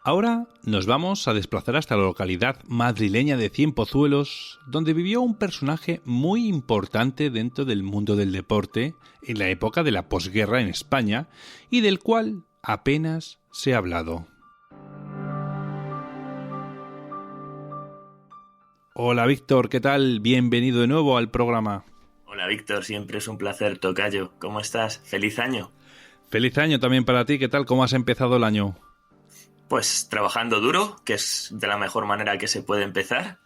Ahora nos vamos a desplazar hasta la localidad madrileña de Cienpozuelos, donde vivió un personaje muy importante dentro del mundo del deporte en la época de la posguerra en España y del cual apenas se ha hablado. Hola Víctor, ¿qué tal? Bienvenido de nuevo al programa. Hola Víctor, siempre es un placer, tocayo. ¿Cómo estás? ¡Feliz año! Feliz año también para ti, ¿qué tal? ¿Cómo has empezado el año? Pues trabajando duro, que es de la mejor manera que se puede empezar,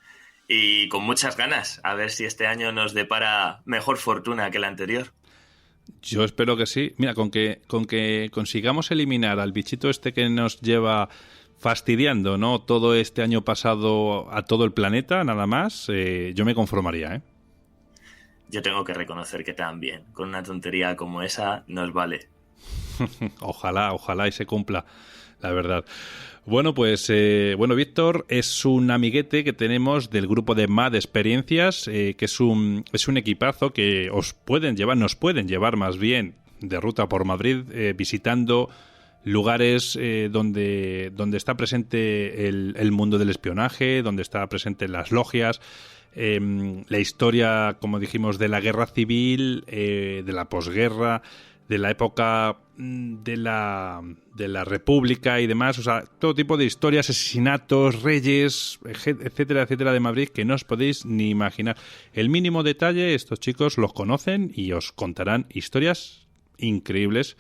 y con muchas ganas, a ver si este año nos depara mejor fortuna que el anterior. Yo espero que sí. Mira, con que consigamos eliminar al bichito este que nos lleva fastidiando, ¿no? Todo este año pasado a todo el planeta, nada más, yo me conformaría, ¿eh? Yo tengo que reconocer que también, con una tontería como esa, nos vale. Ojalá y se cumpla, la verdad. Bueno, pues, Víctor es un amiguete que tenemos del grupo de MAD Experiencias, que es un equipazo que nos pueden llevar más bien de ruta por Madrid, visitando lugares donde está presente el mundo del espionaje, donde está presente las logias, la historia, como dijimos, de la guerra civil, de la posguerra, de la época de la República y demás, o sea, todo tipo de historias, asesinatos, reyes, etcétera, etcétera, de Madrid, que no os podéis ni imaginar. El mínimo detalle, estos chicos los conocen y os contarán historias increíbles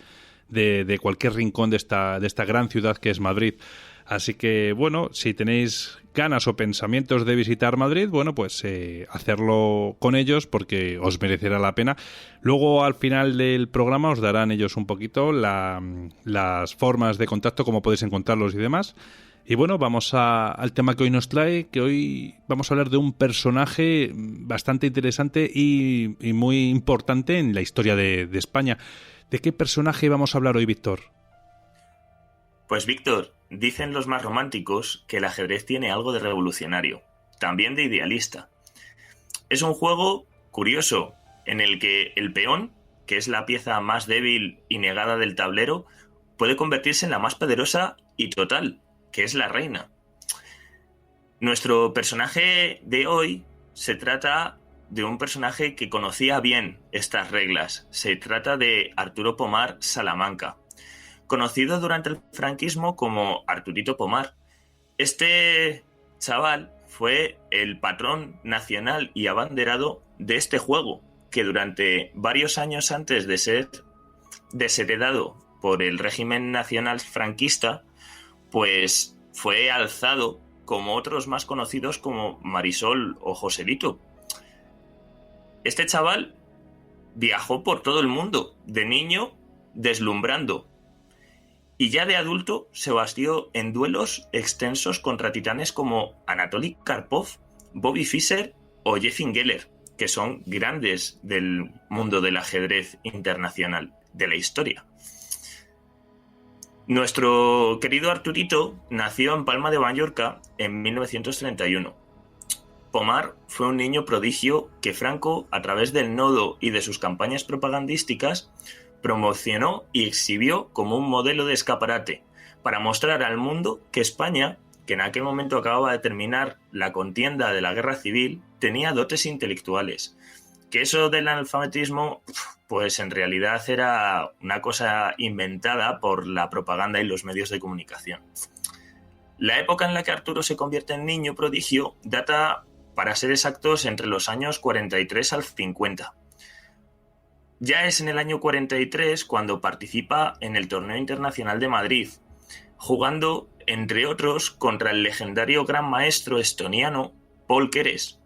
de cualquier rincón de esta gran ciudad que es Madrid. Así que, bueno, si tenéis ganas o pensamientos de visitar Madrid, bueno, pues hacerlo con ellos porque os merecerá la pena. Luego, al final del programa, os darán ellos un poquito las formas de contacto, cómo podéis encontrarlos y demás. Y bueno, vamos al tema que hoy nos trae, que hoy vamos a hablar de un personaje bastante interesante y muy importante en la historia de España. ¿De qué personaje vamos a hablar hoy, Víctor? Pues Víctor, dicen los más románticos que el ajedrez tiene algo de revolucionario, también de idealista. Es un juego curioso en el que el peón, que es la pieza más débil y negada del tablero, puede convertirse en la más poderosa y total, que es la reina. Nuestro personaje de hoy se trata de un personaje que conocía bien estas reglas. Se trata de Arturo Pomar Salamanca, conocido durante el franquismo como Arturito Pomar. Este chaval fue el patrón nacional y abanderado de este juego, que durante varios años antes de ser desheredado por el régimen nacional franquista, pues fue alzado como otros más conocidos como Marisol o Joselito. Este chaval viajó por todo el mundo, de niño deslumbrando, y ya de adulto se bastió en duelos extensos contra titanes como Anatoly Karpov, Bobby Fischer o Jeffin Geller, que son grandes del mundo del ajedrez internacional, de la historia. Nuestro querido Arturito nació en Palma de Mallorca en 1931. Pomar fue un niño prodigio que Franco, a través del Nodo y de sus campañas propagandísticas, promocionó y exhibió como un modelo de escaparate para mostrar al mundo que España, que en aquel momento acababa de terminar la contienda de la guerra civil, tenía dotes intelectuales. Que eso del analfabetismo, pues en realidad era una cosa inventada por la propaganda y los medios de comunicación. La época en la que Arturo se convierte en niño prodigio data, para ser exactos, entre los años 43 al 50. Ya es en el año 43 cuando participa en el Torneo Internacional de Madrid, jugando, entre otros, contra el legendario gran maestro estoniano Paul Keres.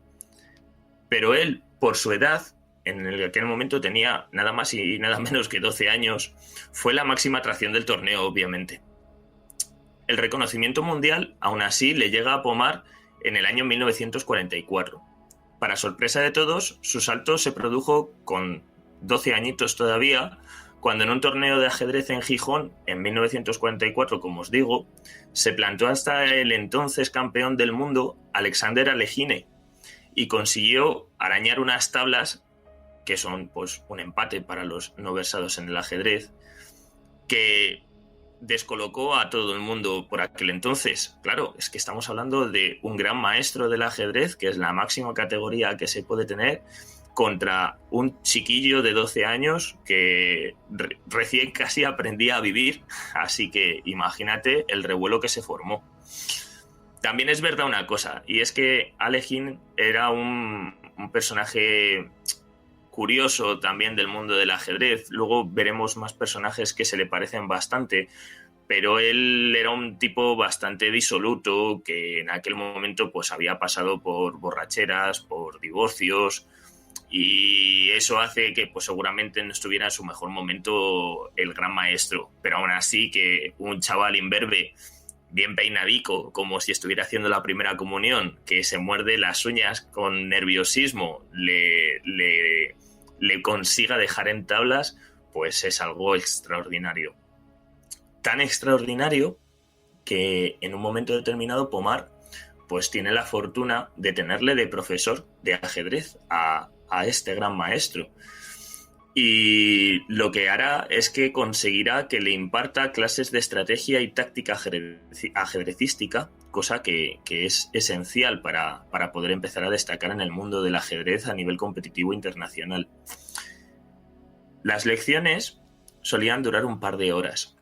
Pero él, por su edad, en aquel momento tenía nada más y nada menos que 12 años, fue la máxima atracción del torneo, obviamente. El reconocimiento mundial, aún así, le llega a Pomar en el año 1944. Para sorpresa de todos, su salto se produjo con 12 añitos todavía, cuando en un torneo de ajedrez en Gijón, en 1944, como os digo, se plantó hasta el entonces campeón del mundo, Alexander Alekhine, y consiguió arañar unas tablas, que son pues un empate para los no versados en el ajedrez, que descolocó a todo el mundo por aquel entonces. Claro, es que estamos hablando de un gran maestro del ajedrez, que es la máxima categoría que se puede tener, contra un chiquillo de 12 años que recién casi aprendía a vivir, así que imagínate el revuelo que se formó. También es verdad una cosa, y es que Alekhine era un personaje curioso también del mundo del ajedrez. Luego veremos más personajes que se le parecen bastante, pero él era un tipo bastante disoluto, que en aquel momento pues había pasado por borracheras, por divorcios, y eso hace que pues seguramente no estuviera en su mejor momento el gran maestro, pero aún así que un chaval imberbe, bien peinadico, como si estuviera haciendo la primera comunión, que se muerde las uñas con nerviosismo, le consiga dejar en tablas, pues es algo extraordinario. Tan extraordinario que en un momento determinado Pomar pues tiene la fortuna de tenerle de profesor de ajedrez a este gran maestro. Y lo que hará es que conseguirá que le imparta clases de estrategia y táctica ajedrecística, cosa que es esencial para poder empezar a destacar en el mundo del ajedrez a nivel competitivo internacional. Las lecciones solían durar un par de horas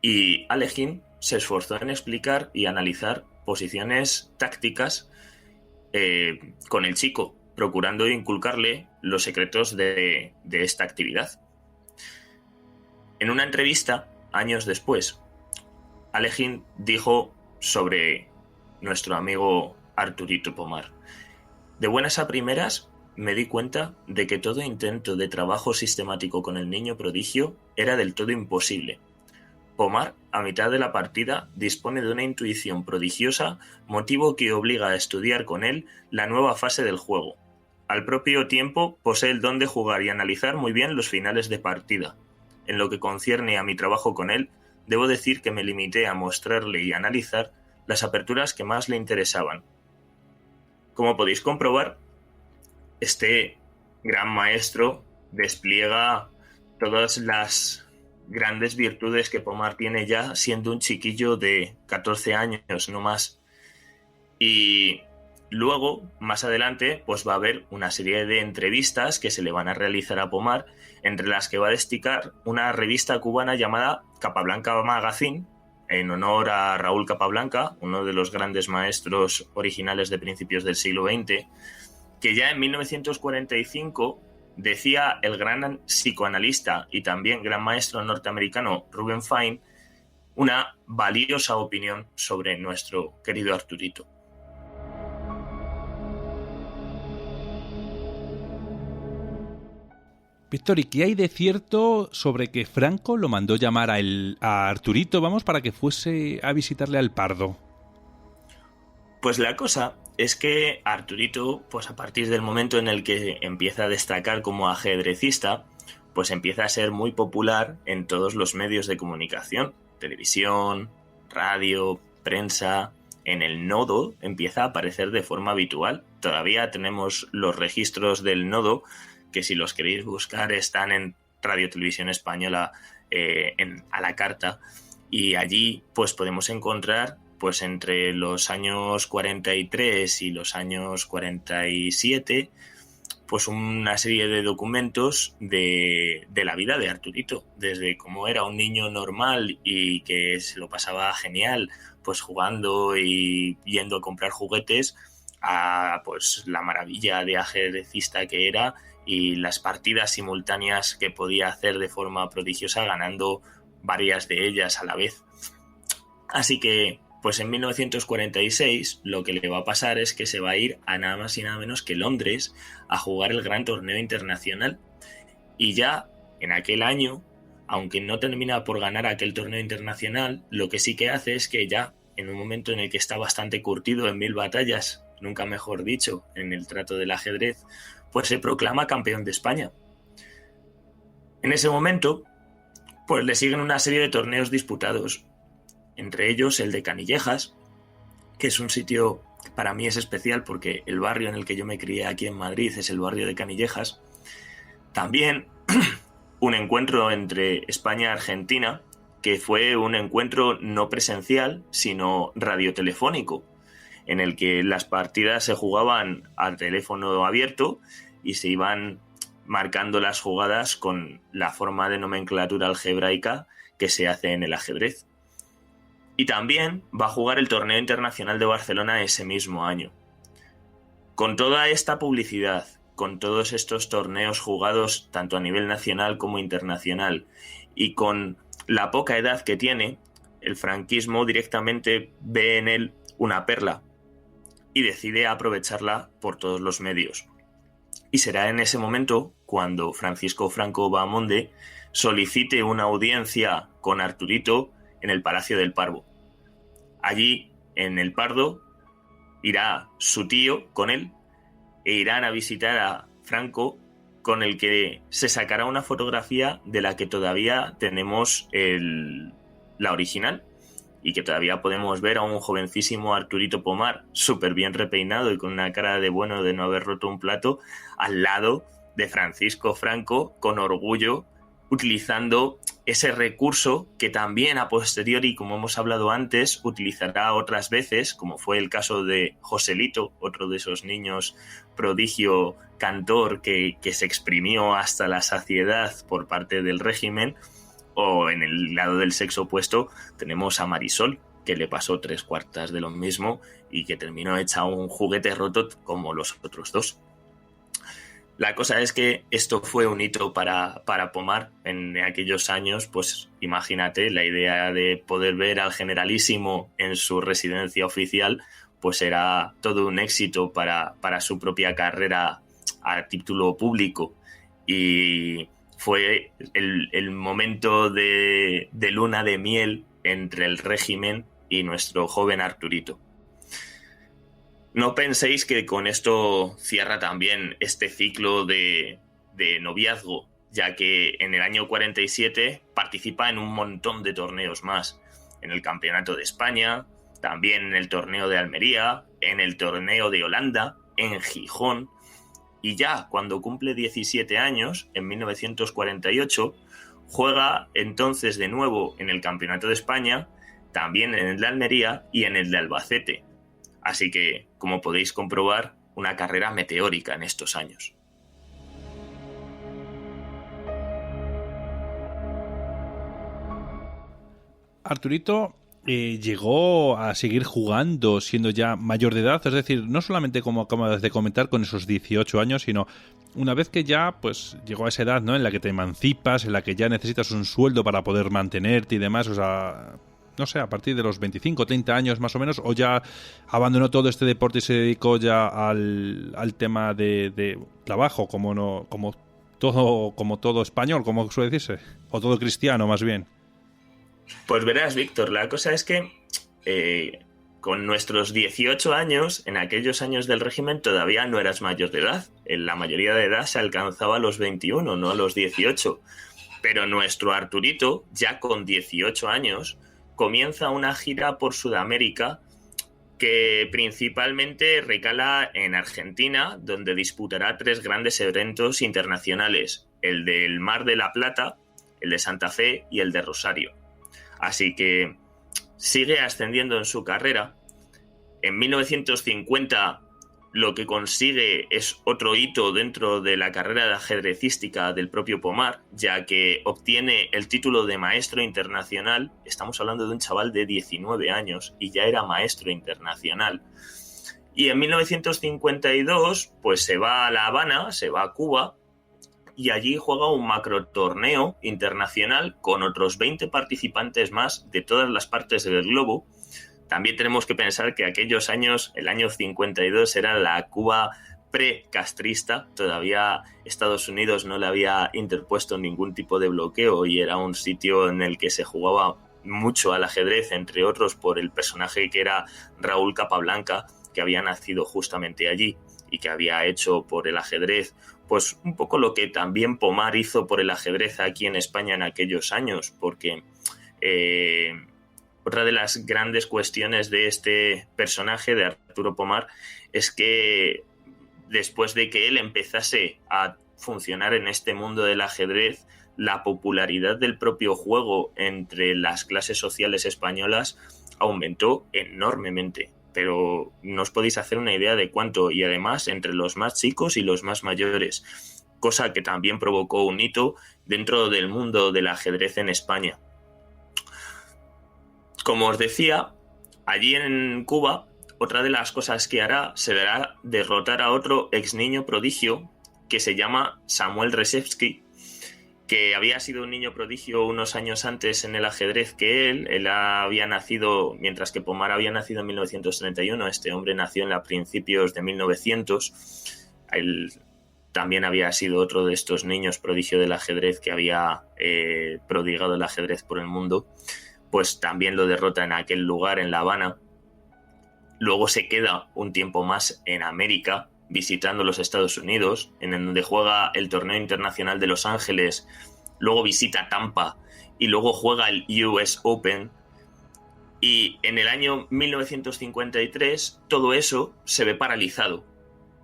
y Alekhine se esforzó en explicar y analizar posiciones tácticas con el chico, procurando inculcarle los secretos de esta actividad. En una entrevista, años después, Alekhine dijo sobre nuestro amigo Arturito Pomar: de buenas a primeras me di cuenta de que todo intento de trabajo sistemático con el niño prodigio era del todo imposible. Pomar, a mitad de la partida, dispone de una intuición prodigiosa, motivo que obliga a estudiar con él la nueva fase del juego. Al propio tiempo, posee el don de jugar y analizar muy bien los finales de partida. En lo que concierne a mi trabajo con él, debo decir que me limité a mostrarle y analizar las aperturas que más le interesaban. Como podéis comprobar, este gran maestro despliega todas las grandes virtudes que Pomar tiene ya siendo un chiquillo de 14 años, no más. Y luego, más adelante, pues va a haber una serie de entrevistas que se le van a realizar a Pomar, entre las que va a destacar una revista cubana llamada Capablanca Magazine, en honor a Raúl Capablanca, uno de los grandes maestros originales de principios del siglo XX, que ya en 1945 decía el gran psicoanalista y también gran maestro norteamericano Ruben Fine una valiosa opinión sobre nuestro querido Arturito. Víctor, ¿y qué hay de cierto sobre que Franco lo mandó llamar a Arturito, para que fuese a visitarle al Pardo? Pues la cosa es que Arturito, pues a partir del momento en el que empieza a destacar como ajedrecista, pues empieza a ser muy popular en todos los medios de comunicación, televisión, radio, prensa. En el Nodo empieza a aparecer de forma habitual. Todavía tenemos los registros del Nodo, que si los queréis buscar están en Radio Televisión Española, a la carta, y allí pues podemos encontrar pues entre los años 43 y los años 47 pues una serie de documentos de la vida de Arturito, desde cómo era un niño normal y que se lo pasaba genial pues jugando y yendo a comprar juguetes, a pues la maravilla de ajedrecista que era y las partidas simultáneas que podía hacer de forma prodigiosa, ganando varias de ellas a la vez. Así que pues en 1946 lo que le va a pasar es que se va a ir a nada más y nada menos que Londres a jugar el gran torneo internacional. Y ya en aquel año, aunque no termina por ganar aquel torneo internacional, lo que sí que hace es que ya en un momento en el que está bastante curtido en 1000 batallas, nunca mejor dicho, en el trato del ajedrez, pues se proclama campeón de España. En ese momento, pues le siguen una serie de torneos disputados, entre ellos el de Canillejas, que es un sitio que para mí es especial porque el barrio en el que yo me crié aquí en Madrid es el barrio de Canillejas. También un encuentro entre España y Argentina, que fue un encuentro no presencial, sino radiotelefónico, en el que las partidas se jugaban al teléfono abierto y se iban marcando las jugadas con la forma de nomenclatura algebraica que se hace en el ajedrez. Y también va a jugar el Torneo Internacional de Barcelona ese mismo año. Con toda esta publicidad, con todos estos torneos jugados tanto a nivel nacional como internacional, y con la poca edad que tiene, el franquismo directamente ve en él una perla y decide aprovecharla por todos los medios. Y será en ese momento cuando Francisco Franco Bahamonde solicite una audiencia con Arturito en el Palacio del Pardo. Allí, en el Pardo, irá su tío con él e irán a visitar a Franco, con el que se sacará una fotografía de la que todavía tenemos la original y que todavía podemos ver a un jovencísimo Arturito Pomar, súper bien repeinado y con una cara de bueno de no haber roto un plato, al lado de Francisco Franco, con orgullo, utilizando ese recurso que también a posteriori, como hemos hablado antes, utilizará otras veces, como fue el caso de Joselito, otro de esos niños prodigio cantor que se exprimió hasta la saciedad por parte del régimen. O en el lado del sexo opuesto tenemos a Marisol, que le pasó 3/4 de lo mismo y que terminó hecha un juguete roto como los otros dos. La cosa es que esto fue un hito para Pomar en aquellos años. Pues imagínate, la idea de poder ver al generalísimo en su residencia oficial, pues era todo un éxito para su propia carrera a título público. Y fue el momento de luna de miel entre el régimen y nuestro joven Arturito. No penséis que con esto cierra también este ciclo de noviazgo, ya que en el año 47 participa en un montón de torneos más. En el Campeonato de España, también en el Torneo de Almería, en el Torneo de Holanda, en Gijón. Y ya cuando cumple 17 años, en 1948, juega entonces de nuevo en el Campeonato de España, también en el de Almería y en el de Albacete. Así que, como podéis comprobar, una carrera meteórica en estos años. Arturito llegó a seguir jugando siendo ya mayor de edad, es decir, no solamente como acabas de comentar con esos 18 años, sino una vez que ya pues llegó a esa edad, ¿no?, en la que te emancipas, en la que ya necesitas un sueldo para poder mantenerte y demás, o sea, no sé, a partir de los 25, 30 años más o menos, o ya abandonó todo este deporte y se dedicó ya al tema de trabajo, como todo español, como suele decirse, o todo cristiano más bien. Pues verás, Víctor, la cosa es que con nuestros 18 años, en aquellos años del régimen, todavía no eras mayor de edad. En la mayoría de edad se alcanzaba a los 21, no a los 18. Pero nuestro Arturito, ya con 18 años, comienza una gira por Sudamérica que principalmente recala en Argentina, donde disputará 3 grandes eventos internacionales: el del Mar de la Plata, el de Santa Fe y el de Rosario. Así que sigue ascendiendo en su carrera. En 1950 lo que consigue es otro hito dentro de la carrera de ajedrecística del propio Pomar, ya que obtiene el título de maestro internacional. Estamos hablando de un chaval de 19 años y ya era maestro internacional. Y en 1952 pues se va a La Habana, se va a Cuba, y allí juega un macro torneo internacional con otros 20 participantes más de todas las partes del globo. También tenemos que pensar que aquellos años, el año 52, era la Cuba pre-castrista. Todavía Estados Unidos no le había interpuesto ningún tipo de bloqueo y era un sitio en el que se jugaba mucho al ajedrez, entre otros por el personaje que era Raúl Capablanca, que había nacido justamente allí y que había hecho por el ajedrez pues un poco lo que también Pomar hizo por el ajedrez aquí en España en aquellos años, porque otra de las grandes cuestiones de este personaje de Arturo Pomar es que después de que él empezase a funcionar en este mundo del ajedrez, la popularidad del propio juego entre las clases sociales españolas aumentó enormemente. Pero no os podéis hacer una idea de cuánto, y además entre los más chicos y los más mayores, cosa que también provocó un hito dentro del mundo del ajedrez en España. Como os decía, allí en Cuba, otra de las cosas que hará será derrotar a otro ex niño prodigio que se llama Samuel Rzeszewski, que había sido un niño prodigio unos años antes en el ajedrez que él. Él había nacido, mientras que Pomar había nacido en 1931, este hombre nació a principios de 1900. Él también había sido otro de estos niños prodigio del ajedrez que había prodigado el ajedrez por el mundo. Pues también lo derrota en aquel lugar, en La Habana. Luego se queda un tiempo más en América, visitando los Estados Unidos, en donde juega el torneo internacional de Los Ángeles, luego visita Tampa y luego juega el US Open. Y en el año 1953 todo eso se ve paralizado.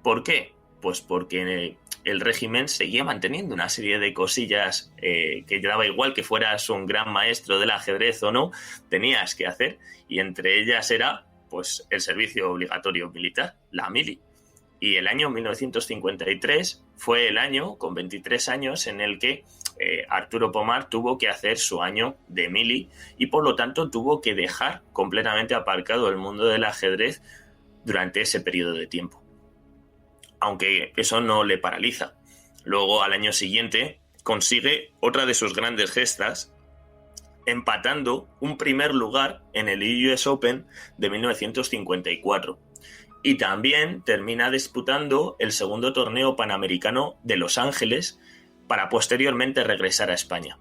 ¿Por qué? Pues porque el régimen seguía manteniendo una serie de cosillas que daba igual que fueras un gran maestro del ajedrez o no, tenías que hacer, y entre ellas era pues el servicio obligatorio militar, la mili. Y el año 1953 fue el año, con 23 años, en el que Arturo Pomar tuvo que hacer su año de mili y por lo tanto tuvo que dejar completamente aparcado el mundo del ajedrez durante ese periodo de tiempo. Aunque eso no le paraliza. Luego, al año siguiente, consigue otra de sus grandes gestas, empatando un primer lugar en el US Open de 1954. Y también termina disputando el segundo torneo panamericano de Los Ángeles para posteriormente regresar a España.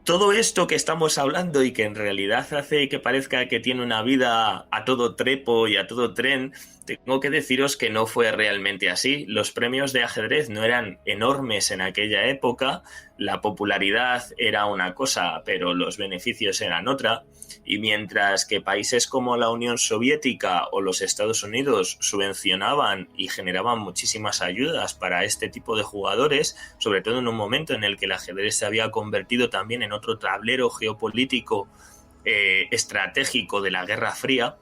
Todo esto que estamos hablando y que en realidad hace que parezca que tiene una vida a todo trepo y a todo tren, tengo que deciros que no fue realmente así. Los premios de ajedrez no eran enormes en aquella época, la popularidad era una cosa, pero los beneficios eran otra. Y mientras que países como la Unión Soviética o los Estados Unidos subvencionaban y generaban muchísimas ayudas para este tipo de jugadores, sobre todo en un momento en el que el ajedrez se había convertido también en otro tablero geopolítico estratégico de la Guerra Fría,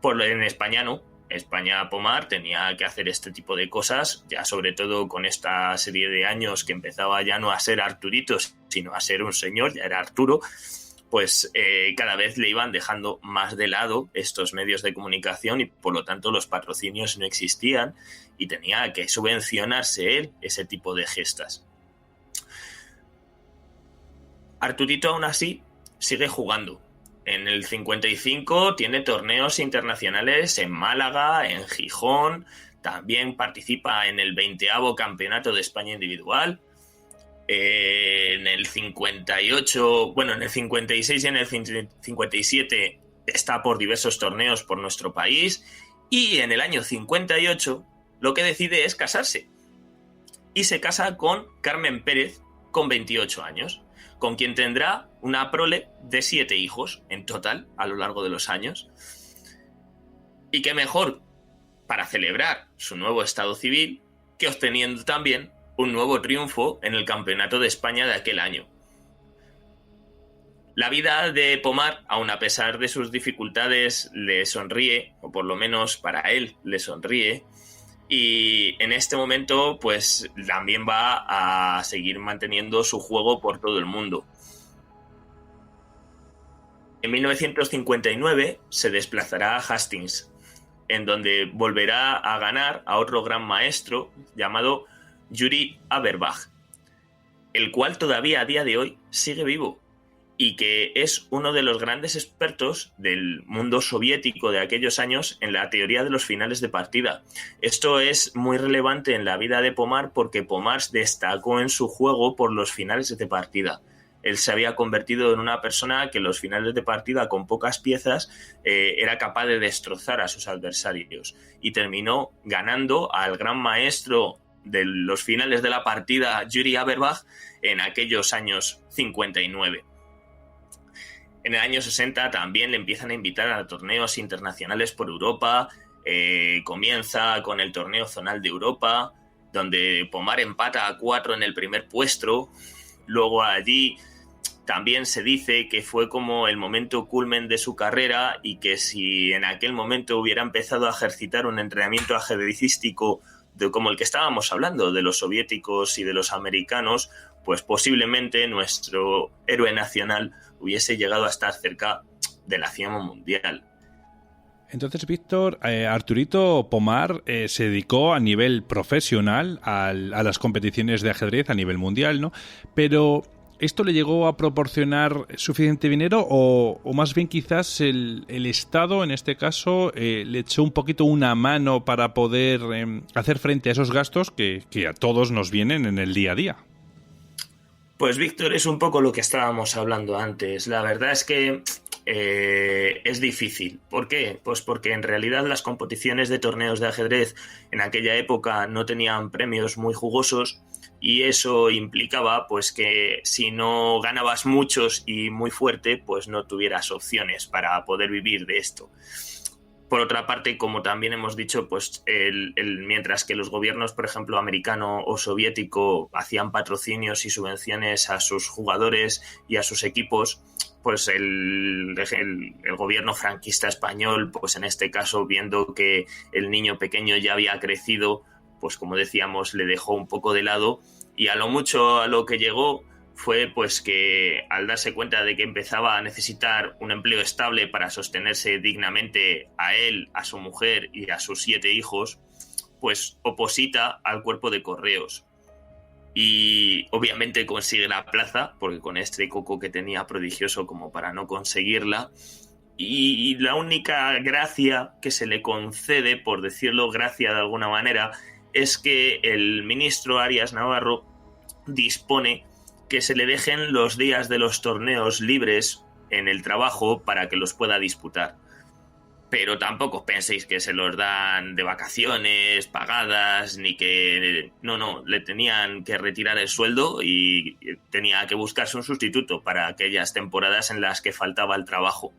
en España no. España, Pomar tenía que hacer este tipo de cosas, ya sobre todo con esta serie de años que empezaba ya no a ser Arturito, sino a ser un señor, ya era Arturo. Pues cada vez le iban dejando más de lado estos medios de comunicación y por lo tanto los patrocinios no existían y tenía que subvencionarse él ese tipo de gestas. Arturito aún así sigue jugando. En el 55 tiene torneos internacionales en Málaga, en Gijón, también participa en el 20º Campeonato de España Individual. En el 58, bueno, en el 56 y en el 57 está por diversos torneos por nuestro país, y en el año 58 lo que decide es casarse y se casa con Carmen Pérez con 28 años, con quien tendrá una prole de 7 hijos en total a lo largo de los años. Y qué mejor para celebrar su nuevo estado civil que obteniendo también un nuevo triunfo en el Campeonato de España de aquel año. La vida de Pomar, aun a pesar de sus dificultades, le sonríe, o por lo menos para él le sonríe, y en este momento pues también va a seguir manteniendo su juego por todo el mundo. En 1959 se desplazará a Hastings, en donde volverá a ganar a otro gran maestro llamado Yuri Averbach, el cual todavía a día de hoy sigue vivo y que es uno de los grandes expertos del mundo soviético de aquellos años en la teoría de los finales de partida. Esto es muy relevante en la vida de Pomar porque Pomar destacó en su juego por los finales de partida. Él se había convertido en una persona que en los finales de partida con pocas piezas era capaz de destrozar a sus adversarios y terminó ganando al gran maestro de los finales de la partida, Yuri Averbach, en aquellos años 59. En el año 60 también le empiezan a invitar a torneos internacionales por Europa, comienza con el torneo zonal de Europa, donde Pomar empata a 4 en el primer puesto. Luego allí también se dice que fue como el momento culmen de su carrera y que si en aquel momento hubiera empezado a ejercitar un entrenamiento ajedrecístico como el que estábamos hablando, de los soviéticos y de los americanos, pues posiblemente nuestro héroe nacional hubiese llegado a estar cerca de la cima mundial. Entonces, Víctor, Arturito Pomar se dedicó a nivel profesional a las competiciones de ajedrez a nivel mundial, ¿no? Pero ¿esto le llegó a proporcionar suficiente dinero o más bien quizás el Estado, en este caso, le echó un poquito una mano para poder hacer frente a esos gastos que a todos nos vienen en el día a día? Pues, Víctor, es un poco lo que estábamos hablando antes. La verdad es que es difícil. ¿Por qué? Pues porque en realidad las competiciones de torneos de ajedrez en aquella época no tenían premios muy jugosos y eso implicaba pues que si no ganabas muchos y muy fuerte, pues no tuvieras opciones para poder vivir de esto. Por otra parte, como también hemos dicho, pues mientras que los gobiernos, por ejemplo, americano o soviético, hacían patrocinios y subvenciones a sus jugadores y a sus equipos, pues el gobierno franquista español, pues en este caso, viendo que el niño pequeño ya había crecido, pues como decíamos, le dejó un poco de lado y a lo mucho a lo que llegó fue pues que al darse cuenta de que empezaba a necesitar un empleo estable para sostenerse dignamente a él, a su mujer y a sus 7 hijos, pues oposita al cuerpo de correos. Y obviamente consigue la plaza, porque con este coco que tenía prodigioso como para no conseguirla. Y la única gracia que se le concede, por decirlo gracia de alguna manera, es que el ministro Arias Navarro dispone que se le dejen los días de los torneos libres en el trabajo para que los pueda disputar. Pero tampoco penséis que se los dan de vacaciones, pagadas, ni que... No, le tenían que retirar el sueldo y tenía que buscarse un sustituto para aquellas temporadas en las que faltaba el trabajo.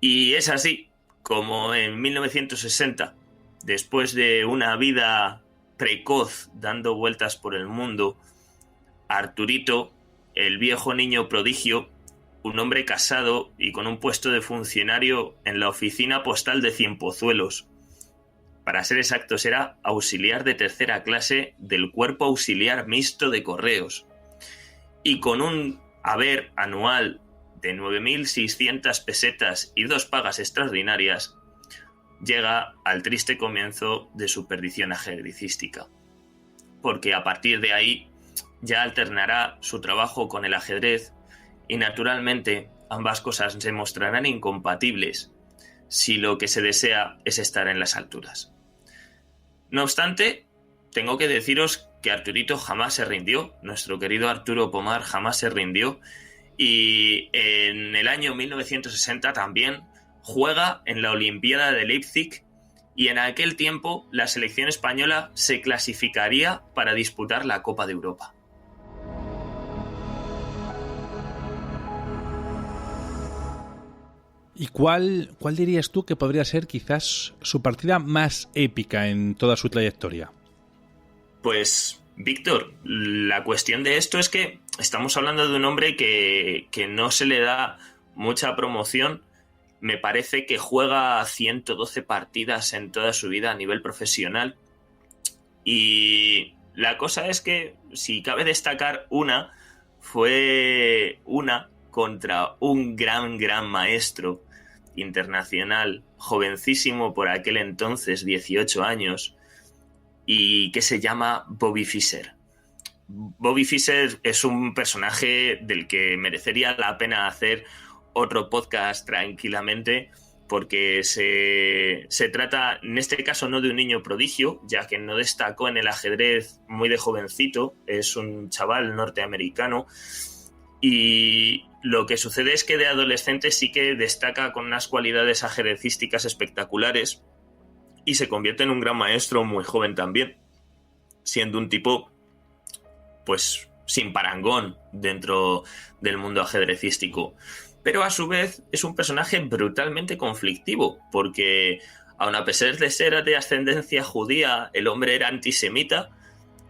Y es así como en 1960, después de una vida precoz dando vueltas por el mundo, Arturito, el viejo niño prodigio, un hombre casado y con un puesto de funcionario en la oficina postal de Cienpozuelos. Para ser exactos, era auxiliar de 3ª clase del Cuerpo Auxiliar Mixto de Correos. Y con un haber anual de 9.600 pesetas y 2 pagas extraordinarias, llega al triste comienzo de su perdición ajedrecística. Porque a partir de ahí ya alternará su trabajo con el ajedrez y naturalmente ambas cosas se mostrarán incompatibles si lo que se desea es estar en las alturas. No obstante, tengo que deciros que Arturito jamás se rindió, nuestro querido Arturo Pomar jamás se rindió y en el año 1960 también juega en la Olimpiada de Leipzig y en aquel tiempo la selección española se clasificaría para disputar la Copa de Europa. ¿Y cuál dirías tú que podría ser quizás su partida más épica en toda su trayectoria? Pues, Víctor, la cuestión de esto es que estamos hablando de un hombre que no se le da mucha promoción. Me parece que juega 112 partidas en toda su vida a nivel profesional. Y la cosa es que, si cabe destacar una, fue una contra un gran maestro internacional, jovencísimo por aquel entonces, 18 años, y que se llama Bobby Fischer. Bobby Fischer es un personaje del que merecería la pena hacer otro podcast tranquilamente, porque se trata, en este caso, no de un niño prodigio, ya que no destacó en el ajedrez muy de jovencito, es un chaval norteamericano, y lo que sucede es que de adolescente sí que destaca con unas cualidades ajedrecísticas espectaculares y se convierte en un gran maestro muy joven también, siendo un tipo pues sin parangón dentro del mundo ajedrecístico. Pero a su vez es un personaje brutalmente conflictivo, porque Aun a pesar de ser de ascendencia judía, el hombre era antisemita,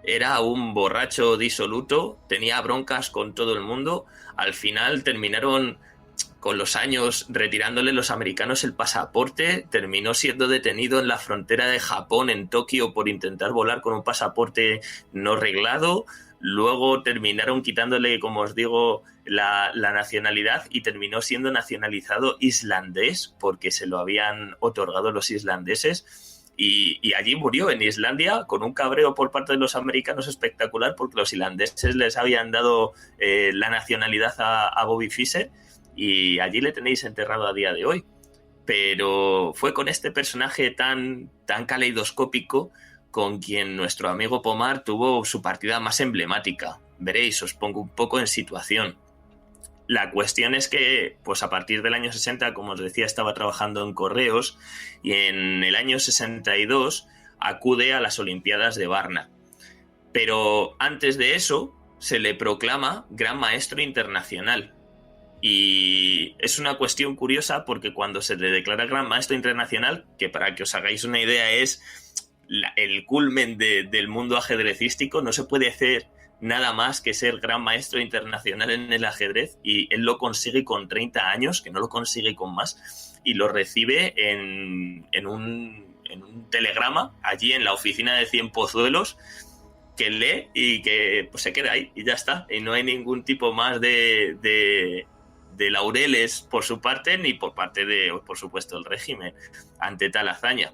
era un borracho disoluto, tenía broncas con todo el mundo. Al final terminaron con los años retirándole los americanos el pasaporte, terminó siendo detenido en la frontera de Japón, en Tokio, por intentar volar con un pasaporte no reglado. Luego terminaron quitándole, como os digo, la nacionalidad, y terminó siendo nacionalizado islandés porque se lo habían otorgado los islandeses. Y allí murió, en Islandia, con un cabreo por parte de los americanos espectacular, porque los islandeses les habían dado la nacionalidad a Bobby Fischer, y allí le tenéis enterrado a día de hoy. Pero fue con este personaje tan caleidoscópico con quien nuestro amigo Pomar tuvo su partida más emblemática. Veréis, os pongo un poco en situación. La cuestión es que, pues a partir del año 60, como os decía, estaba trabajando en correos, y en el año 62 acude a las Olimpiadas de Varna. Pero antes de eso se le proclama Gran Maestro Internacional. Y es una cuestión curiosa porque cuando se le declara Gran Maestro Internacional, que para que os hagáis una idea es el culmen del mundo ajedrecístico, no se puede hacer nada más que ser Gran Maestro Internacional en el ajedrez, y él lo consigue con 30 años, que no lo consigue con más, y lo recibe en un telegrama allí en la oficina de Cienpozuelos, que lee y que pues se queda ahí y ya está, y no hay ningún tipo más de laureles por su parte, ni por parte de, por supuesto, el régimen ante tal hazaña.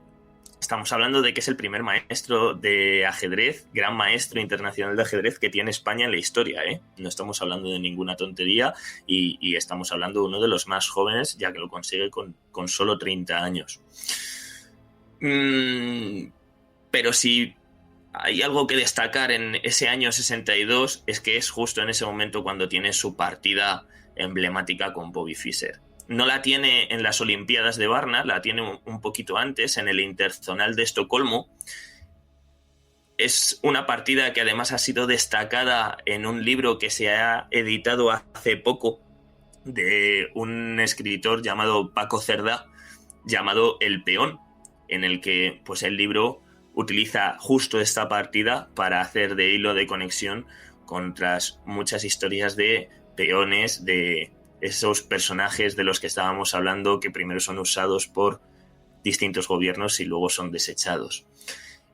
Estamos hablando de que es el primer maestro de ajedrez, gran maestro internacional de ajedrez que tiene España en la historia, ¿eh? No estamos hablando de ninguna tontería, y estamos hablando de uno de los más jóvenes, ya que lo consigue con solo 30 años. Pero si hay algo que destacar en ese año 62, es que es justo en ese momento cuando tiene su partida emblemática con Bobby Fischer. No la tiene en las Olimpiadas de Varna, la tiene un poquito antes, en el Interzonal de Estocolmo. Es una partida que además ha sido destacada en un libro que se ha editado hace poco de un escritor llamado Paco Cerdá, llamado El Peón, en el que pues el libro utiliza justo esta partida para hacer de hilo de conexión con otras muchas historias de peones, de esos personajes de los que estábamos hablando, que primero son usados por distintos gobiernos y luego son desechados.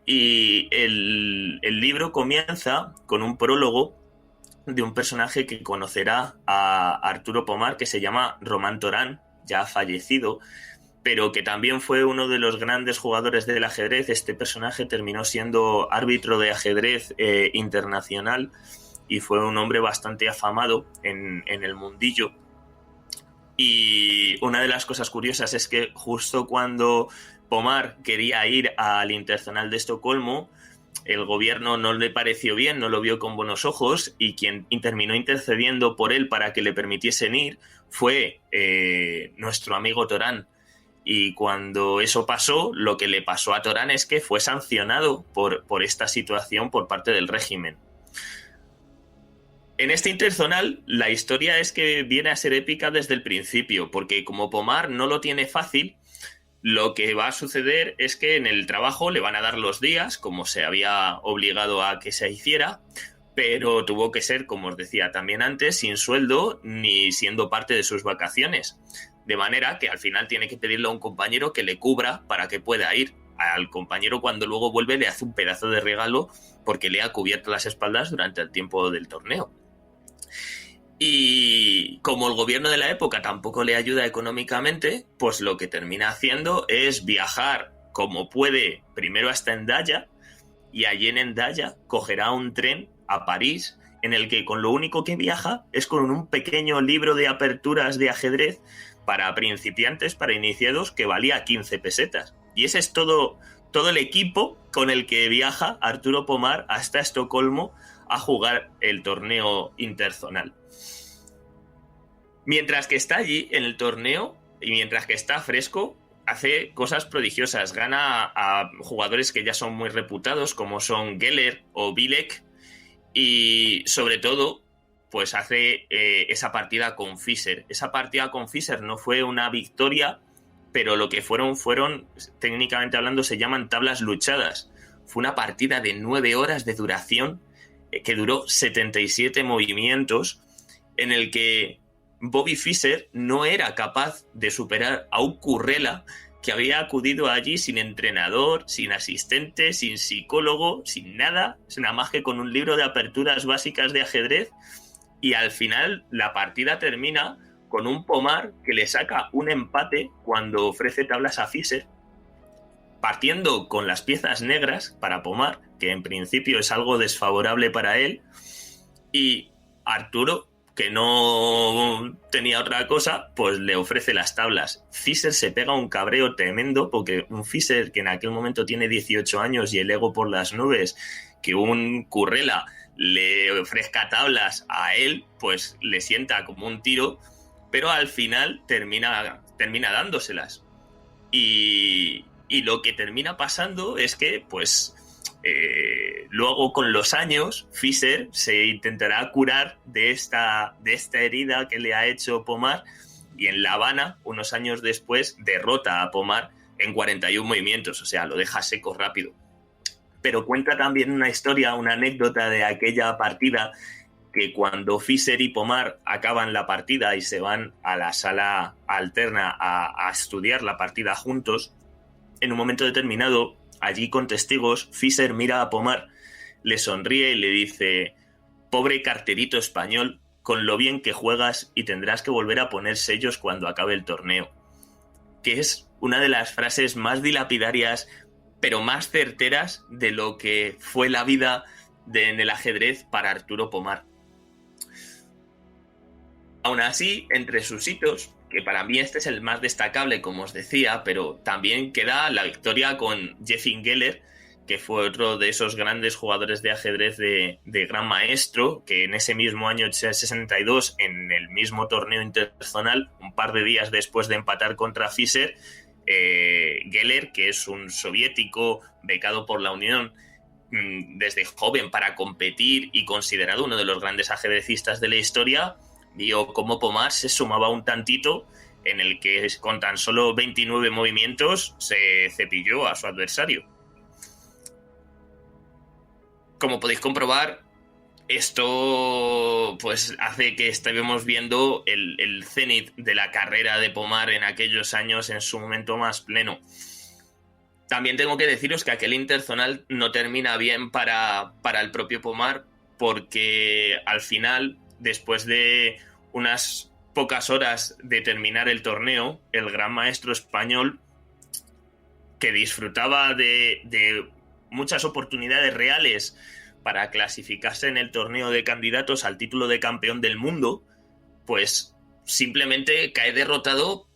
Y el libro comienza con un prólogo de un personaje que conocerá a Arturo Pomar, que se llama Román Torán, ya fallecido, pero que también fue uno de los grandes jugadores del ajedrez. Este personaje terminó siendo árbitro de ajedrez internacional, y fue un hombre bastante afamado en el mundillo. Y una de las cosas curiosas es que justo cuando Pomar quería ir al Interzonal de Estocolmo, el gobierno no le pareció bien, no lo vio con buenos ojos, y quien terminó intercediendo por él para que le permitiesen ir fue nuestro amigo Torán. Y cuando eso pasó, lo que le pasó a Torán es que fue sancionado por esta situación por parte del régimen. En este Interzonal, la historia es que viene a ser épica desde el principio, porque como Pomar no lo tiene fácil, lo que va a suceder es que en el trabajo le van a dar los días, como se había obligado a que se hiciera, pero tuvo que ser, como os decía también antes, sin sueldo ni siendo parte de sus vacaciones. De manera que al final tiene que pedirle a un compañero que le cubra para que pueda ir. Al compañero, cuando luego vuelve, le hace un pedazo de regalo porque le ha cubierto las espaldas durante el tiempo del torneo. Y como el gobierno de la época tampoco le ayuda económicamente, pues lo que termina haciendo es viajar como puede primero hasta Hendaya, y allí en Hendaya cogerá un tren a París, en el que con lo único que viaja es con un pequeño libro de aperturas de ajedrez para principiantes, para iniciados, que valía 15 pesetas. Y ese es todo el equipo con el que viaja Arturo Pomar hasta Estocolmo a jugar el torneo interzonal. Mientras que está allí en el torneo y mientras que está fresco, hace cosas prodigiosas. Gana a jugadores que ya son muy reputados, como son Geller o Bilek, y sobre todo pues hace esa partida con Fischer. Esa partida con Fischer no fue una victoria, pero lo que fueron, técnicamente hablando, se llaman tablas luchadas. Fue una partida de 9 horas de duración que duró 77 movimientos, en el que Bobby Fischer no era capaz de superar a un currela que había acudido allí sin entrenador, sin asistente, sin psicólogo, sin nada, nada más que con un libro de aperturas básicas de ajedrez, y al final la partida termina con un Pomar que le saca un empate cuando ofrece tablas a Fischer, partiendo con las piezas negras para Pomar, que en principio es algo desfavorable para él, y Arturo, que no tenía otra cosa, pues le ofrece las tablas. Fischer se pega un cabreo tremendo, porque un Fischer que en aquel momento tiene 18 años y el ego por las nubes, que un currela le ofrezca tablas a él, pues le sienta como un tiro, pero al final termina dándoselas. Y lo que termina pasando es que, pues, luego con los años Fischer se intentará curar de esta herida que le ha hecho Pomar, y en La Habana, unos años después, derrota a Pomar en 41 movimientos, o sea, lo deja seco rápido. Pero cuenta también una historia, una anécdota de aquella partida, que cuando Fischer y Pomar acaban la partida y se van a la sala alterna a estudiar la partida juntos, en un momento determinado, allí con testigos, Fischer mira a Pomar, le sonríe y le dice: pobre carterito español, con lo bien que juegas, y tendrás que volver a poner sellos cuando acabe el torneo. Que es una de las frases más dilapidarias, pero más certeras de lo que fue la vida en el ajedrez para Arturo Pomar. Aún así, entre sus hitos, que para mí este es el más destacable, como os decía, pero también queda la victoria con Jeffin Geller, que fue otro de esos grandes jugadores de ajedrez de Gran Maestro, que en ese mismo año 62, en el mismo torneo interzonal, un par de días después de empatar contra Fischer, Geller, que es un soviético becado por la Unión desde joven para competir y considerado uno de los grandes ajedrecistas de la historia, vio cómo Pomar se sumaba un tantito, en el que con tan solo 29 movimientos se cepilló a su adversario. Como podéis comprobar, esto pues hace que estemos viendo el cenit de la carrera de Pomar en aquellos años, en su momento más pleno. También tengo que deciros que aquel interzonal no termina bien para el propio Pomar, porque al final, después de unas pocas horas de terminar el torneo, el gran maestro español, que disfrutaba de muchas oportunidades reales para clasificarse en el torneo de candidatos al título de campeón del mundo, pues simplemente cae derrotado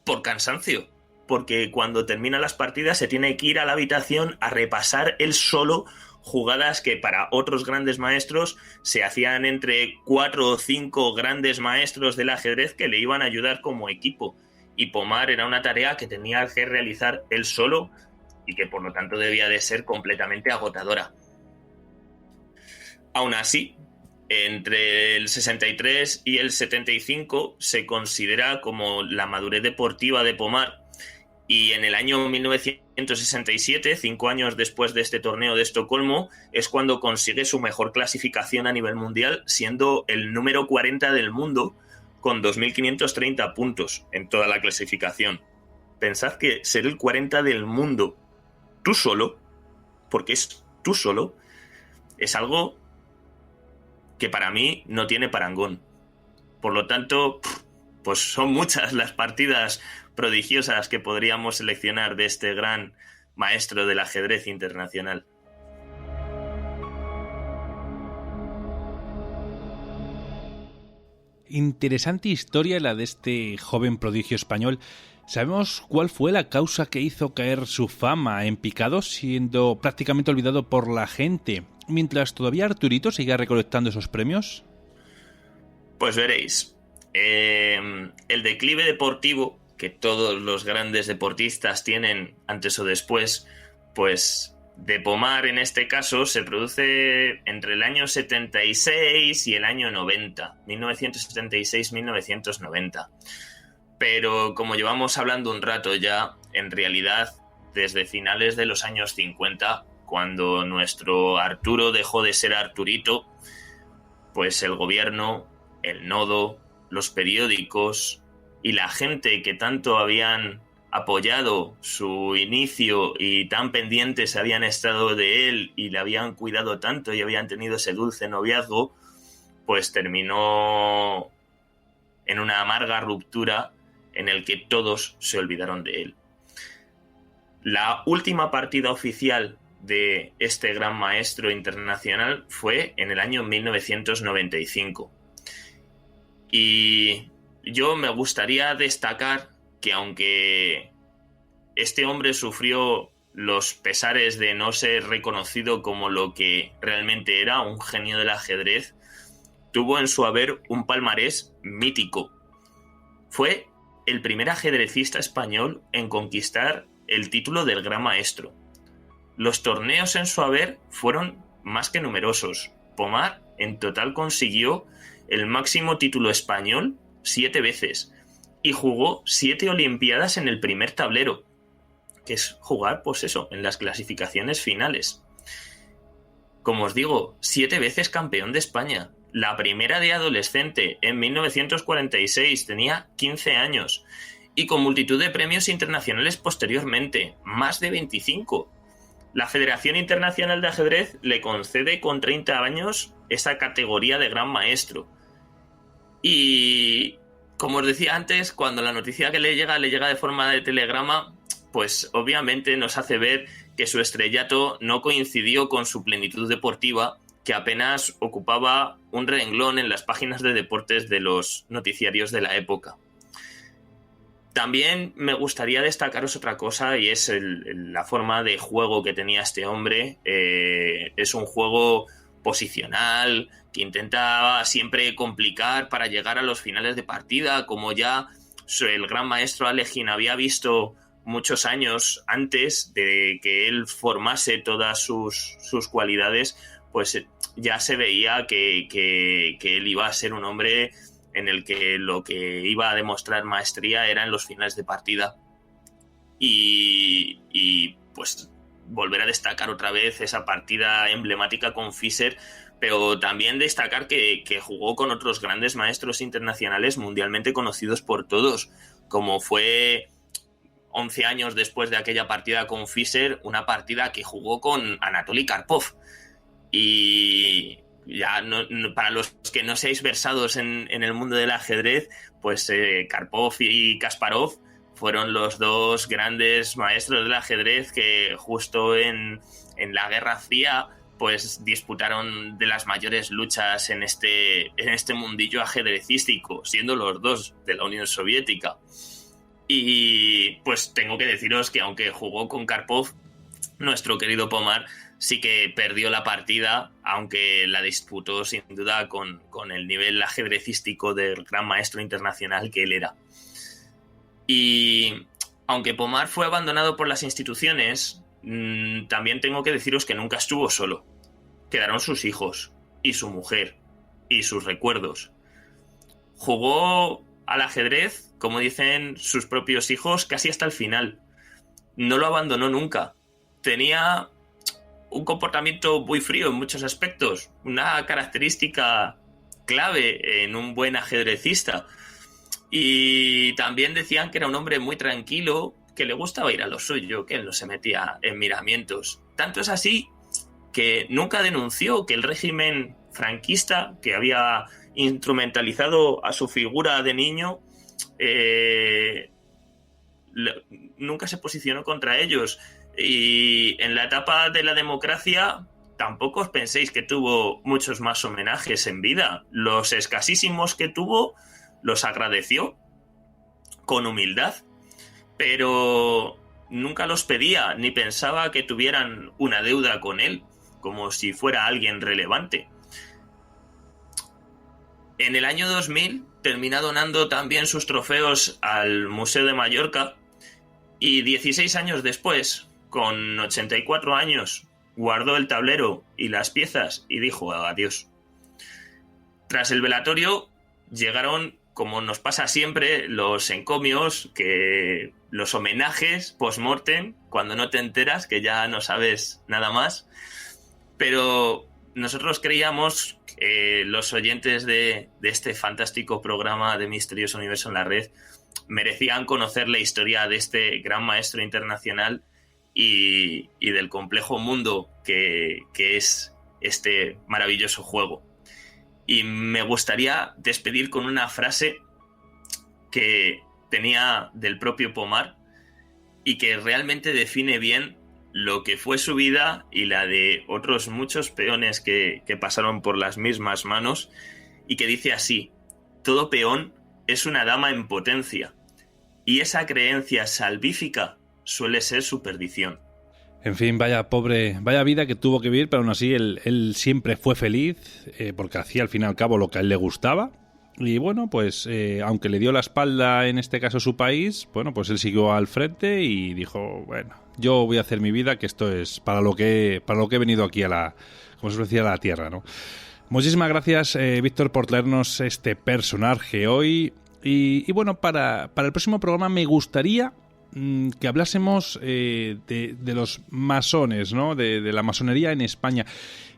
por cansancio, porque cuando termina las partidas se tiene que ir a la habitación a repasar él solo jugadas que para otros grandes maestros se hacían entre 4 o 5 grandes maestros del ajedrez que le iban a ayudar como equipo, y Pomar era una tarea que tenía que realizar él solo y que por lo tanto debía de ser completamente agotadora. Aún así, entre el 63 y el 75 se considera como la madurez deportiva de Pomar, y en el año 1967, 5 años después de este torneo de Estocolmo, es cuando consigue su mejor clasificación a nivel mundial, siendo el número 40 del mundo con 2.530 puntos en toda la clasificación. Pensad que ser el 40 del mundo tú solo, porque es tú solo, es algo que para mí no tiene parangón. Por lo tanto, pues son muchas las partidas prodigiosas que podríamos seleccionar de este gran maestro del ajedrez internacional. Interesante historia la de este joven prodigio español. ¿Sabemos cuál fue la causa que hizo caer su fama en picado, siendo prácticamente olvidado por la gente, mientras todavía Arturito siga recolectando esos premios? Pues veréis, el declive deportivo que todos los grandes deportistas tienen antes o después, pues de Pomar en este caso se produce entre el año 76 y el año 90, 1976-1990. pero como llevamos hablando un rato ya, en realidad, desde finales de los años 50, cuando nuestro Arturo dejó de ser Arturito, pues el gobierno, el nodo, los periódicos y la gente que tanto habían apoyado su inicio y tan pendientes habían estado de él y le habían cuidado tanto y habían tenido ese dulce noviazgo, pues terminó en una amarga ruptura en el que todos se olvidaron de él. La última partida oficial de este gran maestro internacional fue en el año 1995. Y yo me gustaría destacar que aunque este hombre sufrió los pesares de no ser reconocido como lo que realmente era, un genio del ajedrez, tuvo en su haber un palmarés mítico. Fue el primer ajedrecista español en conquistar el título del Gran Maestro. Los torneos en su haber fueron más que numerosos. Pomar en total consiguió el máximo título español 7 veces y jugó 7 olimpiadas en el primer tablero, que es jugar, pues eso, en las clasificaciones finales. Como os digo, 7 veces campeón de España. La primera de adolescente en 1946, tenía 15 años, y con multitud de premios internacionales posteriormente, más de 25. La Federación Internacional de Ajedrez le concede con 30 años esa categoría de gran maestro. Y como os decía antes, cuando la noticia que le llega de forma de telegrama, pues obviamente nos hace ver que su estrellato no coincidió con su plenitud deportiva, que apenas ocupaba un renglón en las páginas de deportes de los noticiarios de la época. También me gustaría destacaros otra cosa, y es la forma de juego que tenía este hombre. Es un juego posicional, que intenta siempre complicar para llegar a los finales de partida, como ya el gran maestro Alekhine había visto muchos años antes de que él formase todas sus cualidades, pues ya se veía que él iba a ser un hombre en el que lo que iba a demostrar maestría era en los finales de partida. Y pues volver a destacar otra vez esa partida emblemática con Fischer, pero también destacar que jugó con otros grandes maestros internacionales mundialmente conocidos por todos, como fue 11 años después de aquella partida con Fischer, una partida que jugó con Anatoly Karpov. Y ya para los que no seáis versados en el mundo del ajedrez, pues Karpov y Kasparov fueron los dos grandes maestros del ajedrez que justo en la Guerra Fría pues disputaron de las mayores luchas en este mundillo ajedrecístico, siendo los dos de la Unión Soviética. Y pues tengo que deciros que aunque jugó con Karpov, nuestro querido Pomar sí que perdió la partida, aunque la disputó sin duda con el nivel ajedrecístico del gran maestro internacional que él era. Y aunque Pomar fue abandonado por las instituciones, también tengo que deciros que nunca estuvo solo. Quedaron sus hijos, y su mujer, y sus recuerdos. Jugó al ajedrez, como dicen sus propios hijos, casi hasta el final. No lo abandonó nunca. Tenía un comportamiento muy frío en muchos aspectos, una característica clave en un buen ajedrecista. Y también decían que era un hombre muy tranquilo, que le gustaba ir a lo suyo, que él no se metía en miramientos. Tanto es así que nunca denunció que el régimen franquista, que había instrumentalizado a su figura de niño, nunca se posicionó contra ellos. Y en la etapa de la democracia tampoco os penséis que tuvo muchos más homenajes en vida. Los escasísimos que tuvo los agradeció con humildad, pero nunca los pedía ni pensaba que tuvieran una deuda con él, como si fuera alguien relevante. En el año 2000 terminó donando también sus trofeos al Museo de Mallorca, y 16 años después, con 84 años, guardó el tablero y las piezas y dijo adiós. Tras el velatorio llegaron como nos pasa siempre, los encomios, que los homenajes post-mortem, cuando no te enteras, que ya no sabes nada más. Pero nosotros creíamos que los oyentes de este fantástico programa de Misterioso Universo en la Red merecían conocer la historia de este gran maestro internacional y del complejo mundo que es este maravilloso juego. Y me gustaría despedir con una frase que tenía del propio Pomar y que realmente define bien lo que fue su vida y la de otros muchos peones que pasaron por las mismas manos, y que dice así: todo peón es una dama en potencia, y esa creencia salvífica suele ser su perdición. En fin, vaya vida que tuvo que vivir, pero aún así él siempre fue feliz, porque hacía al fin y al cabo lo que a él le gustaba. Y bueno, pues aunque le dio la espalda en este caso su país, bueno, pues él siguió al frente y dijo, bueno, yo voy a hacer mi vida, que esto es para lo que he venido aquí como se decía, a la tierra, ¿no? Muchísimas gracias, Víctor, por traernos este personaje hoy. Y bueno, para el próximo programa me gustaría que hablásemos de los masones, ¿no? De la masonería en España.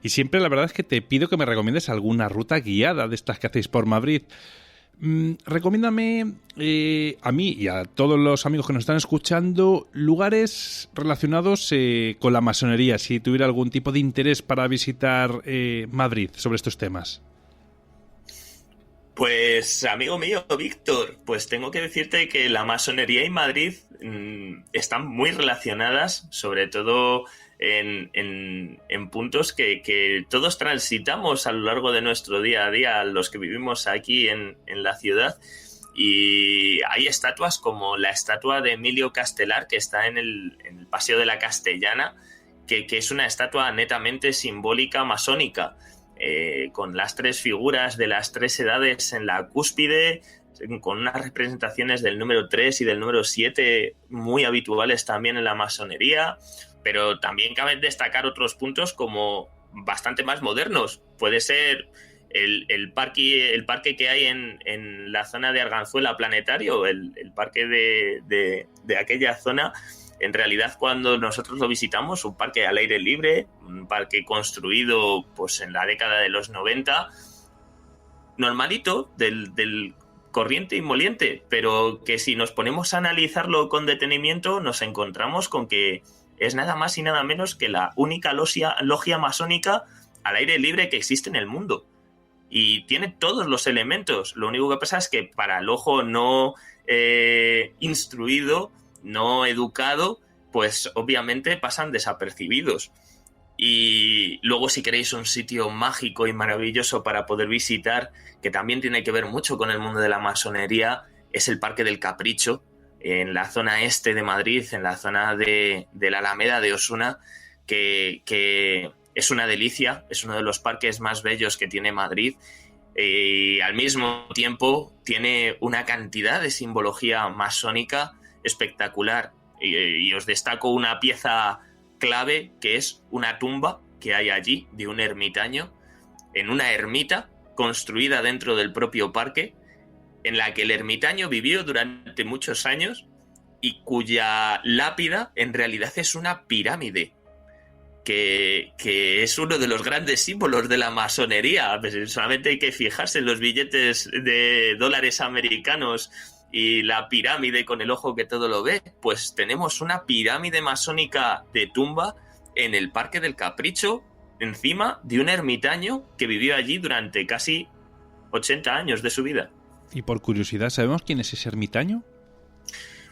Y siempre la verdad es que te pido que me recomiendes alguna ruta guiada de estas que hacéis por Madrid. Recomiéndame a mí y a todos los amigos que nos están escuchando lugares relacionados con la masonería, si tuviera algún tipo de interés para visitar Madrid sobre estos temas. Pues, amigo mío, Víctor, pues tengo que decirte que la masonería y Madrid están muy relacionadas, sobre todo en puntos que todos transitamos a lo largo de nuestro día a día, los que vivimos aquí en la ciudad. Y hay estatuas como la estatua de Emilio Castelar, que está en el Paseo de la Castellana, que es una estatua netamente simbólica masónica. Con las tres figuras de las tres edades en la cúspide, con unas representaciones del número 3 y del número 7 muy habituales también en la masonería, pero también cabe destacar otros puntos como bastante más modernos. Puede ser el parque que hay en la zona de Arganzuela Planetario, el parque de aquella zona. En realidad, cuando nosotros lo visitamos, un parque al aire libre, un parque construido pues en la década de los 90, normalito, del corriente y moliente, pero que si nos ponemos a analizarlo con detenimiento, nos encontramos con que es nada más y nada menos que la única logia masónica al aire libre que existe en el mundo. Y tiene todos los elementos. Lo único que pasa es que para el ojo no instruido, no educado, pues obviamente pasan desapercibidos. Y luego, si queréis un sitio mágico y maravilloso para poder visitar, que también tiene que ver mucho con el mundo de la masonería, es el Parque del Capricho, en la zona este de Madrid, en la zona de la Alameda de Osuna, que es una delicia, es uno de los parques más bellos que tiene Madrid. Y al mismo tiempo tiene una cantidad de simbología masónica espectacular, y os destaco una pieza clave, que es una tumba que hay allí de un ermitaño en una ermita construida dentro del propio parque, en la que el ermitaño vivió durante muchos años y cuya lápida en realidad es una pirámide, que es uno de los grandes símbolos de la masonería. Pues solamente hay que fijarse en los billetes de dólares americanos y la pirámide con el ojo que todo lo ve. Pues tenemos una pirámide masónica de tumba en el Parque del Capricho, encima de un ermitaño que vivió allí durante casi 80 años de su vida. Y por curiosidad, ¿sabemos quién es ese ermitaño?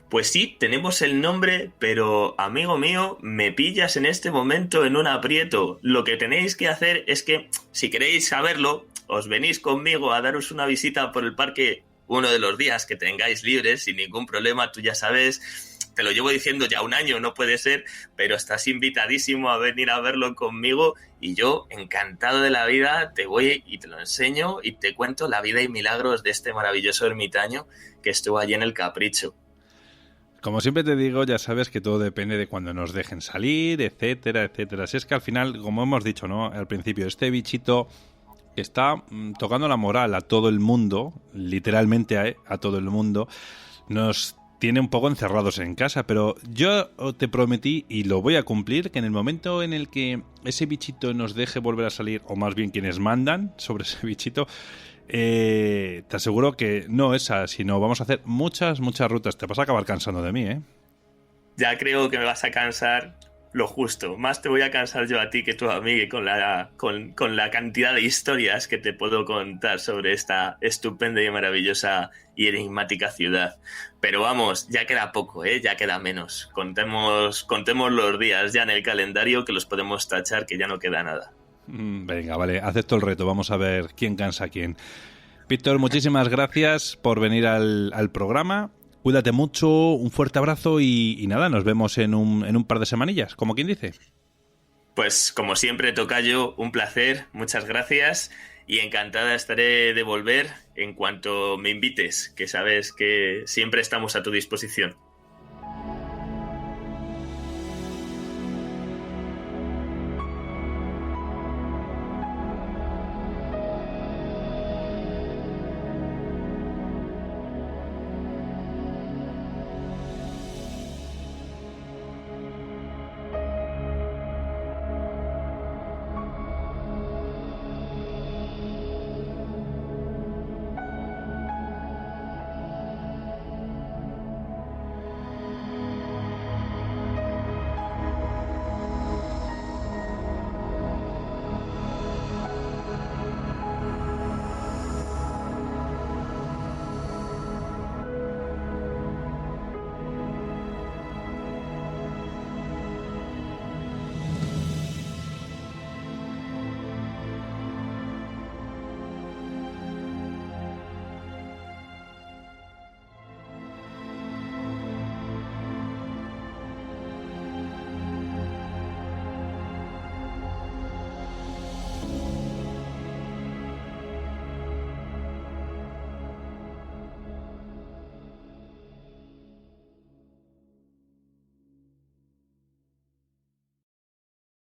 Pues sí, tenemos el nombre, pero, amigo mío, me pillas en este momento en un aprieto. Lo que tenéis que hacer es que, si queréis saberlo, os venís conmigo a daros una visita por el parque uno de los días que tengáis libres, sin ningún problema. Tú ya sabes, te lo llevo diciendo ya un año, no puede ser, pero estás invitadísimo a venir a verlo conmigo, y yo, encantado de la vida, te voy y te lo enseño y te cuento la vida y milagros de este maravilloso ermitaño que estuvo allí en el Capricho. Como siempre te digo, ya sabes que todo depende de cuando nos dejen salir, etcétera, etcétera. Si es que al final, como hemos dicho, ¿no?, al principio, este bichito que está tocando la moral a todo el mundo, literalmente a todo el mundo. Nos tiene un poco encerrados en casa, pero yo te prometí, y lo voy a cumplir, que en el momento en el que ese bichito nos deje volver a salir, o más bien quienes mandan sobre ese bichito, te aseguro que no esa, sino vamos a hacer muchas rutas. Te vas a acabar cansando de mí, ¿eh? Ya creo que me vas a cansar lo justo. Más te voy a cansar yo a ti que tú a mí, con la cantidad de historias que te puedo contar sobre esta estupenda y maravillosa y enigmática ciudad. Pero vamos, ya queda poco, ya queda menos. Contemos los días ya en el calendario, que los podemos tachar, que ya no queda nada. Venga, vale, acepto el reto. Vamos a ver quién cansa a quién. Víctor, muchísimas gracias por venir al programa. Cuídate mucho, un fuerte abrazo y nada, nos vemos en un par de semanillas, como quien dice. Pues como siempre, tocayo, un placer, muchas gracias y encantada estaré de volver en cuanto me invites, que sabes que siempre estamos a tu disposición.